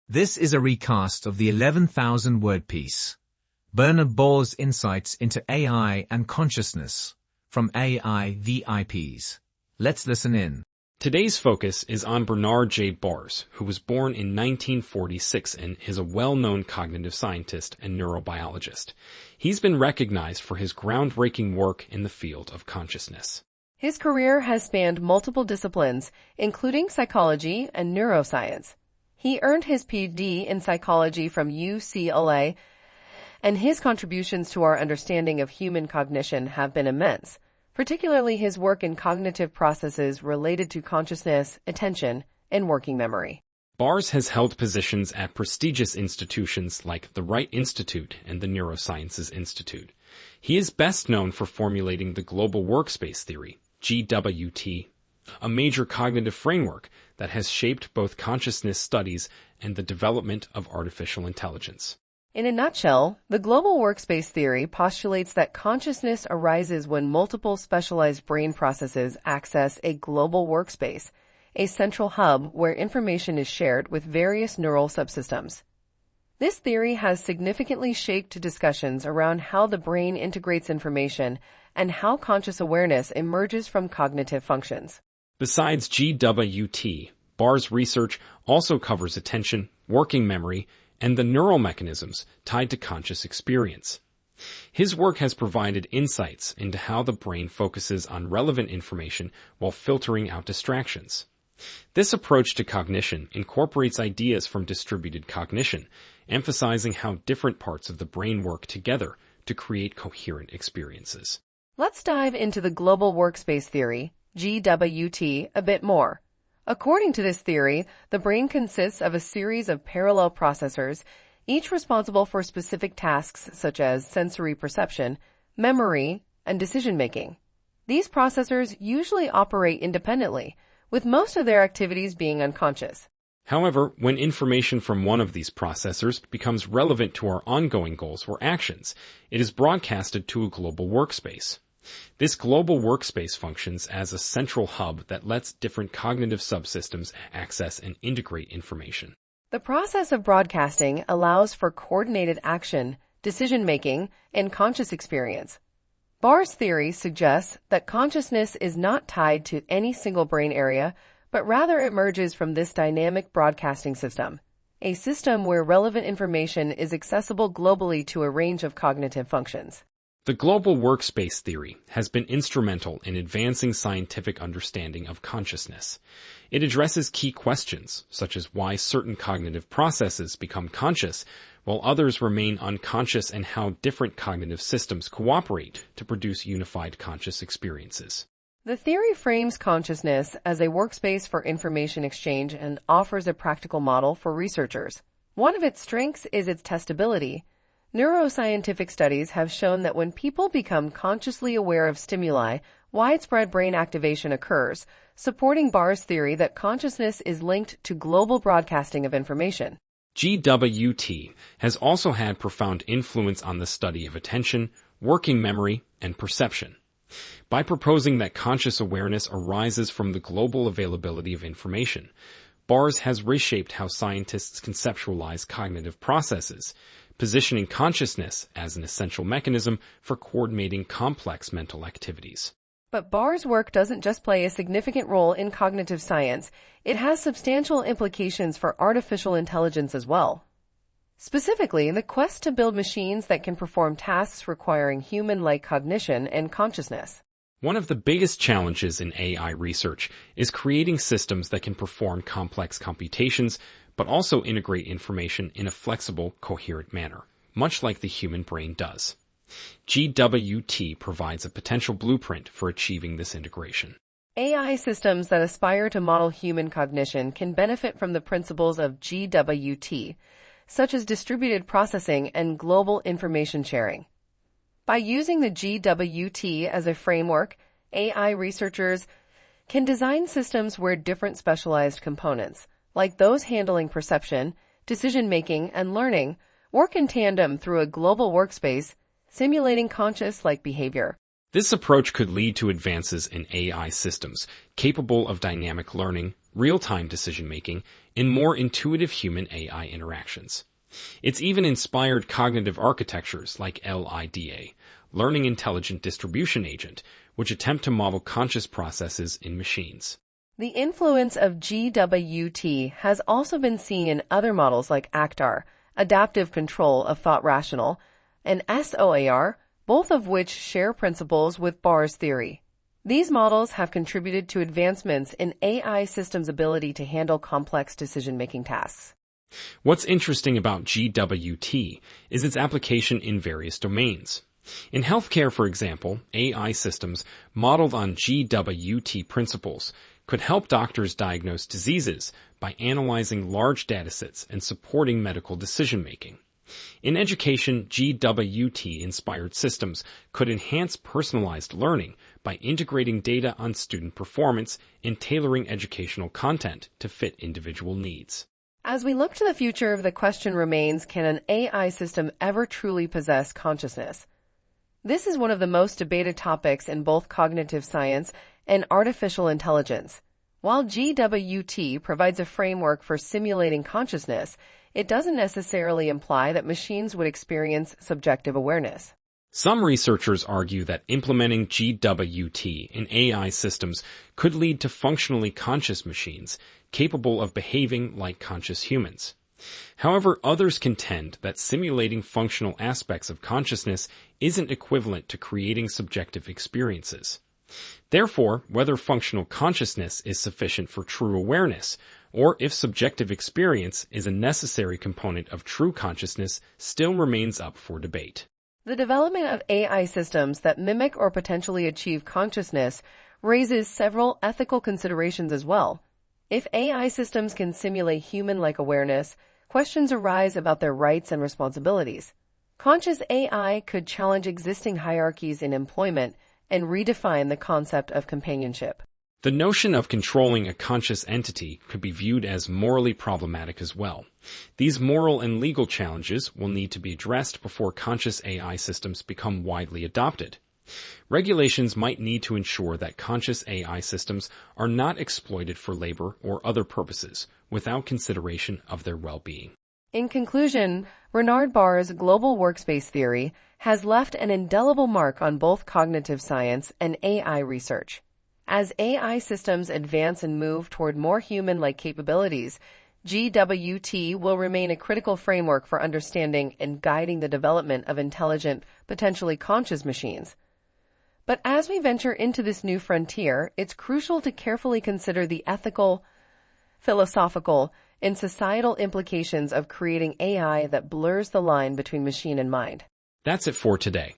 This is a recast of the 11,000-word piece, Bernard Baars' Insights into AI and Consciousness, from AI VIPs. Let's listen in. Today's focus is on Bernard J. Baars, who was born in 1946 and is a well-known cognitive scientist and neurobiologist. He's been recognized for his groundbreaking work in the field of consciousness. His career has spanned multiple disciplines, including psychology and neuroscience. He earned his Ph.D. in psychology from UCLA, and his contributions to our understanding of human cognition have been immense, particularly his work in cognitive processes related to consciousness, attention, and working memory. Baars has held positions at prestigious institutions like the Wright Institute and the Neurosciences Institute. He is best known for formulating the Global Workspace Theory, GWT, a major cognitive framework that has shaped both consciousness studies and the development of artificial intelligence. In a nutshell, the Global Workspace Theory postulates that consciousness arises when multiple specialized brain processes access a global workspace, a central hub where information is shared with various neural subsystems. This theory has significantly shaped discussions around how the brain integrates information and how conscious awareness emerges from cognitive functions. Besides GWT, Baars' research also covers attention, working memory, and the neural mechanisms tied to conscious experience. His work has provided insights into how the brain focuses on relevant information while filtering out distractions. This approach to cognition incorporates ideas from distributed cognition, emphasizing how different parts of the brain work together to create coherent experiences. Let's dive into the Global Workspace Theory, GWT, a bit more. According to this theory, the brain consists of a series of parallel processors, each responsible for specific tasks such as sensory perception, memory, and decision-making. These processors usually operate independently, with most of their activities being unconscious. However, when information from one of these processors becomes relevant to our ongoing goals or actions, it is broadcasted to a global workspace. This global workspace functions as a central hub that lets different cognitive subsystems access and integrate information. The process of broadcasting allows for coordinated action, decision-making, and conscious experience. Baars' theory suggests that consciousness is not tied to any single brain area, but rather emerges from this dynamic broadcasting system, a system where relevant information is accessible globally to a range of cognitive functions. The Global Workspace Theory has been instrumental in advancing scientific understanding of consciousness. It addresses key questions, such as why certain cognitive processes become conscious, while others remain unconscious, and how different cognitive systems cooperate to produce unified conscious experiences. The theory frames consciousness as a workspace for information exchange and offers a practical model for researchers. One of its strengths is its testability. Neuroscientific studies have shown that when people become consciously aware of stimuli, widespread brain activation occurs, supporting Baars' theory that consciousness is linked to global broadcasting of information. GWT has also had profound influence on the study of attention, working memory, and perception. By proposing that conscious awareness arises from the global availability of information, Baars has reshaped how scientists conceptualize cognitive processes, positioning consciousness as an essential mechanism for coordinating complex mental activities. But Baars' work doesn't just play a significant role in cognitive science, it has substantial implications for artificial intelligence as well. Specifically, the quest to build machines that can perform tasks requiring human-like cognition and consciousness. One of the biggest challenges in AI research is creating systems that can perform complex computations, but also integrate information in a flexible, coherent manner, much like the human brain does. GWT provides a potential blueprint for achieving this integration. AI systems that aspire to model human cognition can benefit from the principles of GWT, such as distributed processing and global information sharing. By using the GWT as a framework, AI researchers can design systems where different specialized components, like those handling perception, decision-making, and learning, work in tandem through a global workspace, simulating conscious-like behavior. This approach could lead to advances in AI systems capable of dynamic learning, real-time decision-making, and more intuitive human-AI interactions. It's even inspired cognitive architectures like LIDA, Learning Intelligent Distribution Agent, which attempt to model conscious processes in machines. The influence of GWT has also been seen in other models like ACTAR, Adaptive Control of Thought Rational, and SOAR, both of which share principles with Baars' theory. These models have contributed to advancements in AI systems' ability to handle complex decision-making tasks. What's interesting about GWT is its application in various domains. In healthcare, for example, AI systems modeled on GWT principles could help doctors diagnose diseases by analyzing large datasets and supporting medical decision-making. In education, GWT-inspired systems could enhance personalized learning by integrating data on student performance and tailoring educational content to fit individual needs. As we look to the future, the question remains, can an AI system ever truly possess consciousness? This is one of the most debated topics in both cognitive science and artificial intelligence. While GWT provides a framework for simulating consciousness, it doesn't necessarily imply that machines would experience subjective awareness. Some researchers argue that implementing GWT in AI systems could lead to functionally conscious machines capable of behaving like conscious humans. However, others contend that simulating functional aspects of consciousness isn't equivalent to creating subjective experiences. Therefore, whether functional consciousness is sufficient for true awareness, or if subjective experience is a necessary component of true consciousness, still remains up for debate. The development of AI systems that mimic or potentially achieve consciousness raises several ethical considerations as well. If AI systems can simulate human-like awareness, questions arise about their rights and responsibilities. Conscious AI could challenge existing hierarchies in employment and redefine the concept of companionship. The notion of controlling a conscious entity could be viewed as morally problematic as well. These moral and legal challenges will need to be addressed before conscious AI systems become widely adopted. Regulations might need to ensure that conscious AI systems are not exploited for labor or other purposes without consideration of their well-being. In conclusion, Bernard Baars' global workspace theory has left an indelible mark on both cognitive science and AI research. As AI systems advance and move toward more human-like capabilities, GWT will remain a critical framework for understanding and guiding the development of intelligent, potentially conscious machines. But as we venture into this new frontier, it's crucial to carefully consider the ethical, philosophical, and societal implications of creating AI that blurs the line between machine and mind. That's it for today.